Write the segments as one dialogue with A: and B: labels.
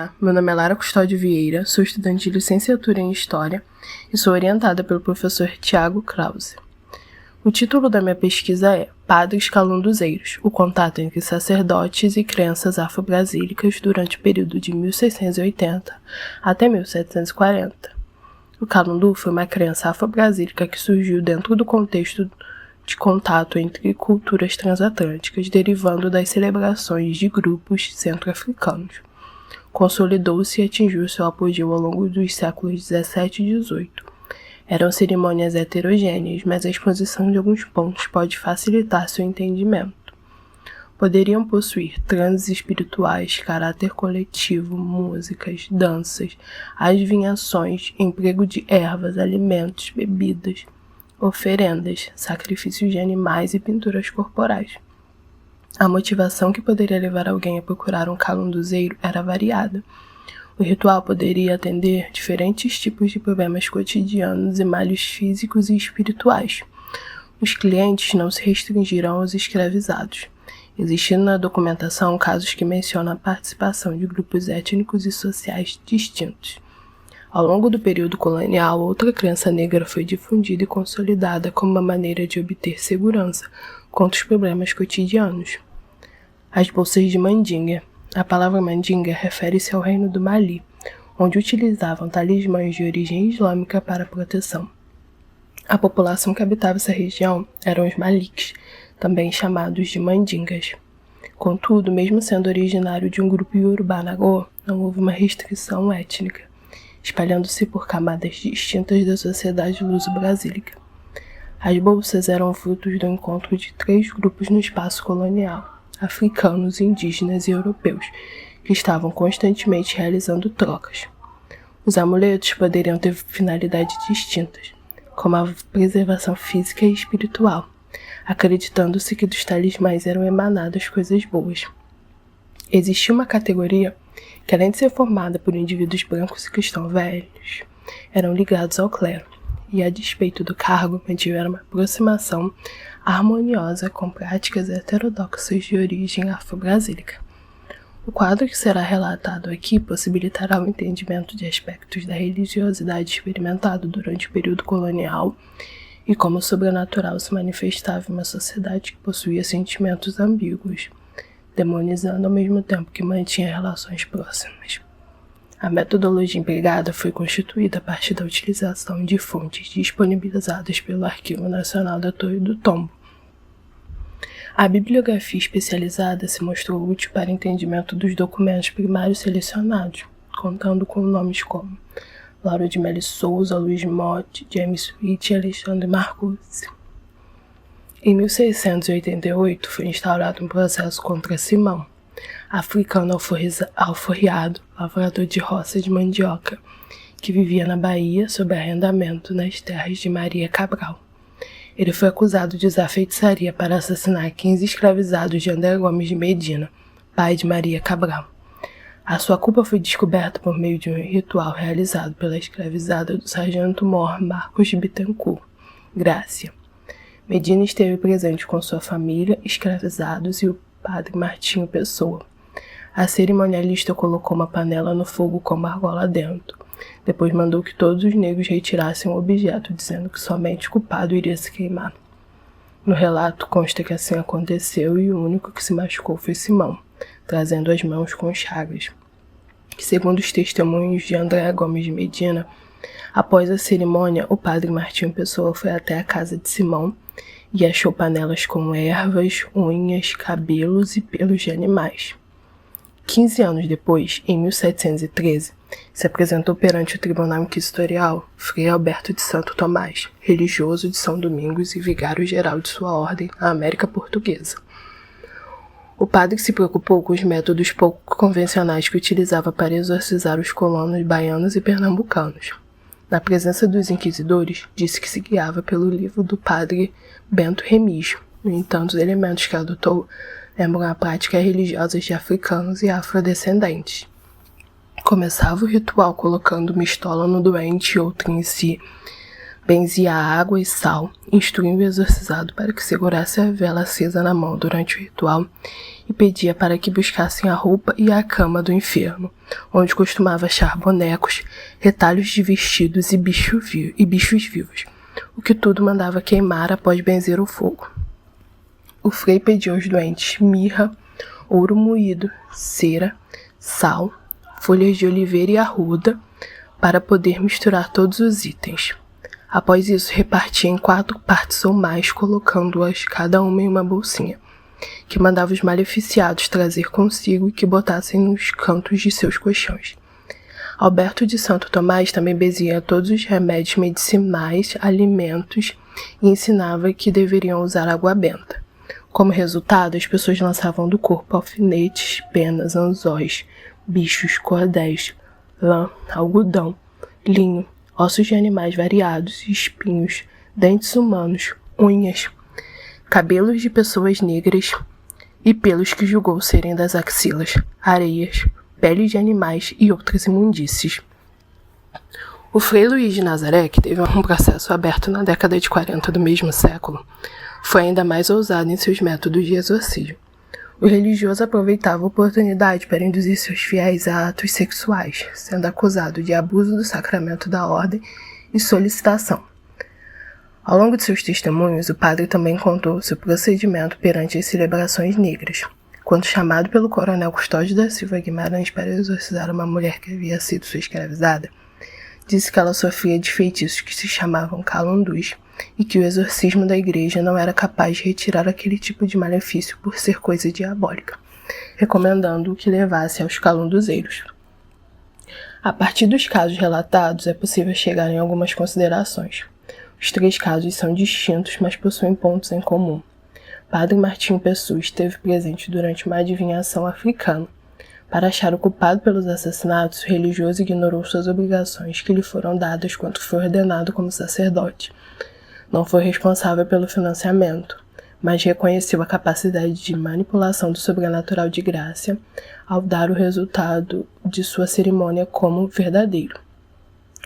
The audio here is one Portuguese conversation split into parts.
A: Olá, meu nome é Lara Custódio Vieira, sou estudante de licenciatura em História e sou orientada pelo professor Tiago Krause. O título da minha pesquisa é Padres Calunduzeiros, o contato entre sacerdotes e crenças afro-brasílicas durante o período de 1680 até 1740. O calundu foi uma crença afro-brasílica que surgiu dentro do contexto de contato entre culturas transatlânticas, derivando das celebrações de grupos centro-africanos. Consolidou-se e atingiu seu apogeu ao longo dos séculos XVII e XVIII. Eram cerimônias heterogêneas, mas a exposição de alguns pontos pode facilitar seu entendimento. Poderiam possuir transes espirituais, caráter coletivo, músicas, danças, adivinhações, emprego de ervas, alimentos, bebidas, oferendas, sacrifícios de animais e pinturas corporais. A motivação que poderia levar alguém a procurar um calunduzeiro era variada. O ritual poderia atender diferentes tipos de problemas cotidianos e males físicos e espirituais. Os clientes não se restringirão aos escravizados, existindo na documentação casos que mencionam a participação de grupos étnicos e sociais distintos. Ao longo do período colonial, outra crença negra foi difundida e consolidada como uma maneira de obter segurança contra os problemas cotidianos. As bolsas de mandinga. A palavra mandinga refere-se ao reino do Mali, onde utilizavam talismãs de origem islâmica para proteção. A população que habitava essa região eram os maliques, também chamados de mandingas. Contudo, mesmo sendo originário de um grupo iorubá nagô, não houve uma restrição étnica, espalhando-se por camadas distintas da sociedade luso-brasílica. As bolsas eram frutos do encontro de 3 grupos no espaço colonial: africanos, indígenas e europeus, que estavam constantemente realizando trocas. Os amuletos poderiam ter finalidades distintas, como a preservação física e espiritual, acreditando-se que dos talismãs eram emanadas coisas boas. Existia uma categoria que, além de ser formada por indivíduos brancos e cristãos velhos, eram ligados ao clero, e, a despeito do cargo, mantiveram uma aproximação harmoniosa com práticas heterodoxas de origem afro-brasílica. O quadro que será relatado aqui possibilitará o entendimento de aspectos da religiosidade experimentado durante o período colonial e como o sobrenatural se manifestava em uma sociedade que possuía sentimentos ambíguos, demonizando ao mesmo tempo que mantinha relações próximas. A metodologia empregada foi constituída a partir da utilização de fontes disponibilizadas pelo Arquivo Nacional da Torre do Tombo. A bibliografia especializada se mostrou útil para entendimento dos documentos primários selecionados, contando com nomes como Lauro de Melo Souza, Luiz Motti, James Witt e Alexandre Marcuse. Em 1688 foi instaurado um processo contra Simão, africano alforriado, lavrador de roça de mandioca, que vivia na Bahia sob arrendamento nas terras de Maria Cabral. Ele foi acusado de usar feitiçaria para assassinar 15 escravizados de André Gomes de Medina, pai de Maria Cabral. A sua culpa foi descoberta por meio de um ritual realizado pela escravizada do sargento-mor Marcos de Bittencourt, Grácia. Medina esteve presente com sua família, escravizados e o padre Martinho Pessoa. A cerimonialista colocou uma panela no fogo com uma argola dentro. Depois mandou que todos os negros retirassem o objeto, dizendo que somente o culpado iria se queimar. No relato consta que assim aconteceu e o único que se machucou foi Simão, trazendo as mãos com chagas. Segundo os testemunhos de André Gomes de Medina, após a cerimônia, o padre Martinho Pessoa foi até a casa de Simão e achou panelas com ervas, unhas, cabelos e pelos de animais. 15 anos depois, em 1713, se apresentou perante o Tribunal Inquisitorial Frei Alberto de Santo Tomás, religioso de São Domingos e vigário-geral de sua ordem na América Portuguesa. O padre se preocupou com os métodos pouco convencionais que utilizava para exorcizar os colonos baianos e pernambucanos. Na presença dos inquisidores, disse que se guiava pelo livro do padre Bento Remígio. No entanto, os elementos que adotou lembram a prática religiosa de africanos e afrodescendentes. Começava o ritual colocando uma estola no doente e outra em si, Benzia água e sal, instruindo o exorcizado para que segurasse a vela acesa na mão durante o ritual e pedia para que buscassem a roupa e a cama do enfermo, onde costumava achar bonecos, retalhos de vestidos e bichos vivos, o que tudo mandava queimar após benzer o fogo. O frei pedia aos doentes mirra, ouro moído, cera, sal, folhas de oliveira e arruda para poder misturar todos os itens. Após isso, repartia em 4 partes ou mais, colocando-as cada uma em uma bolsinha, que mandava os maleficiados trazer consigo e que botassem nos cantos de seus colchões. Alberto de Santo Tomás também benzia todos os remédios medicinais, alimentos e ensinava que deveriam usar água benta. Como resultado, as pessoas lançavam do corpo alfinetes, penas, anzóis, bichos, cordéis, lã, algodão, linho, ossos de animais variados, espinhos, dentes humanos, unhas, cabelos de pessoas negras e pelos que julgou serem das axilas, areias, peles de animais e outras imundícies. O Frei Luís de Nazaré, que teve um processo aberto na década de 40 do mesmo século, foi ainda mais ousado em seus métodos de exorcismo. O religioso aproveitava a oportunidade para induzir seus fiéis a atos sexuais, sendo acusado de abuso do sacramento da ordem e solicitação. Ao longo de seus testemunhos, o padre também contou seu procedimento perante as celebrações negras. Quando chamado pelo coronel Custódio da Silva Guimarães para exorcizar uma mulher que havia sido sua escravizada, disse que ela sofria de feitiços que se chamavam calundus e que o exorcismo da igreja não era capaz de retirar aquele tipo de malefício por ser coisa diabólica, recomendando que levasse aos calunduzeiros. A partir dos casos relatados, é possível chegar em algumas considerações. Os 3 casos são distintos, mas possuem pontos em comum. Padre Martinho Pessoa esteve presente durante uma adivinhação africana. Para achar o culpado pelos assassinatos, o religioso ignorou suas obrigações que lhe foram dadas quando foi ordenado como sacerdote. Não foi responsável pelo financiamento, mas reconheceu a capacidade de manipulação do sobrenatural de Grácia ao dar o resultado de sua cerimônia como verdadeiro.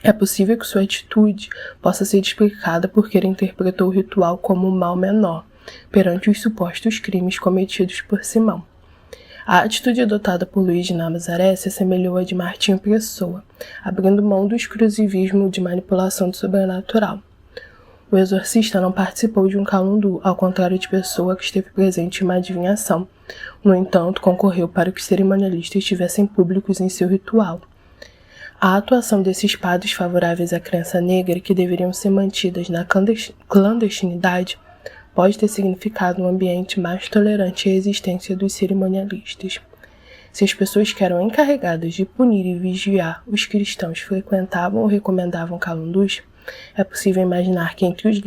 A: É possível que sua atitude possa ser explicada porque ele interpretou o ritual como um mal menor, perante os supostos crimes cometidos por Simão. A atitude adotada por Luís de Nazaré se assemelhou à de Martinho Pessoa, abrindo mão do exclusivismo de manipulação do sobrenatural. O exorcista não participou de um calundu, ao contrário de Pessoa que esteve presente em uma adivinhação. No entanto, concorreu para que os cerimonialistas estivessem públicos em seu ritual. A atuação desses padres favoráveis à crença negra, que deveriam ser mantidas na clandestinidade, pode ter significado um ambiente mais tolerante à existência dos cerimonialistas. Se as pessoas que eram encarregadas de punir e vigiar os cristãos frequentavam ou recomendavam calundus, é possível imaginar que entre os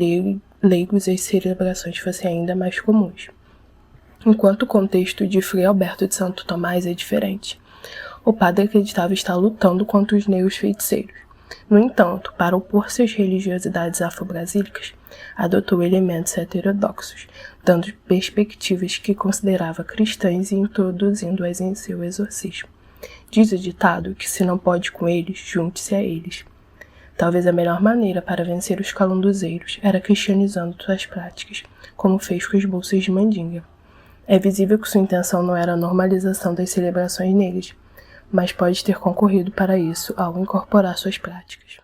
A: leigos as celebrações fossem ainda mais comuns. Enquanto o contexto de Frei Alberto de Santo Tomás é diferente. O padre acreditava estar lutando contra os negros feiticeiros. No entanto, para opor suas religiosidades afro-brasílicas, adotou elementos heterodoxos, dando perspectivas que considerava cristãs e introduzindo-as em seu exorcismo. Diz o ditado que se não pode com eles, junte-se a eles. Talvez a melhor maneira para vencer os calunduzeiros era cristianizando suas práticas, como fez com as bolsas de mandinga. É visível que sua intenção não era a normalização das celebrações negras, mas pode ter concorrido para isso ao incorporar suas práticas.